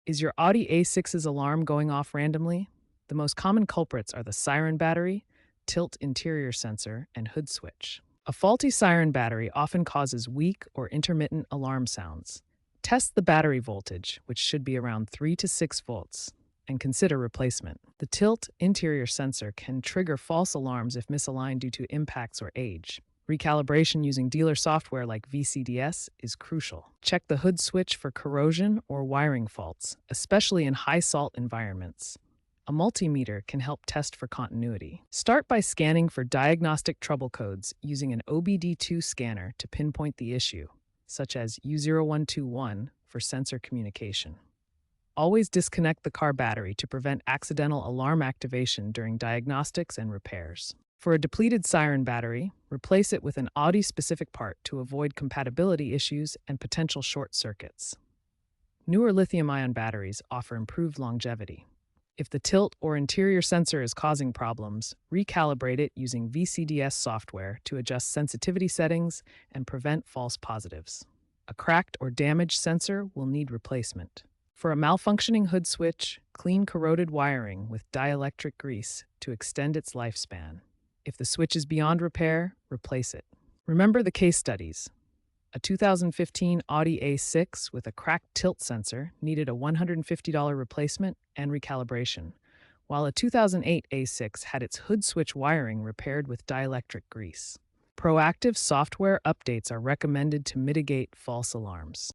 Is your Audi A6's alarm going off randomly? The most common culprits are the Siren battery, tilt interior sensor, and hood switch. A faulty Siren battery often causes weak or intermittent alarm sounds. Test the battery voltage, which should be around 3 to 6 volts, and consider replacement. The tilt interior sensor can trigger false alarms if misaligned due to impacts or age. Recalibration using dealer software like VCDS is crucial. Check the hood switch for corrosion or wiring faults, especially in high salt environments. A multimeter can help test for continuity. Start by scanning for diagnostic trouble codes using an OBD2 scanner to pinpoint the issue, such as U0121 for sensor communication. Always disconnect the car battery to prevent accidental alarm activation during diagnostics and repairs. For a depleted Siren battery, replace it with an Audi-specific part to avoid compatibility issues and potential short circuits. Newer lithium-ion batteries offer improved longevity. If the tilt or interior sensor is causing problems, recalibrate it using VCDS software to adjust sensitivity settings and prevent false positives. A cracked or damaged sensor will need replacement. For a malfunctioning hood switch, clean corroded wiring with dielectric grease to extend its lifespan. If the switch is beyond repair, replace it. Remember the case studies. A 2015 Audi A6 with a cracked tilt sensor needed a $150 replacement and recalibration, while a 2008 A6 had its hood switch wiring repaired with dielectric grease. Proactive software updates are recommended to mitigate false alarms.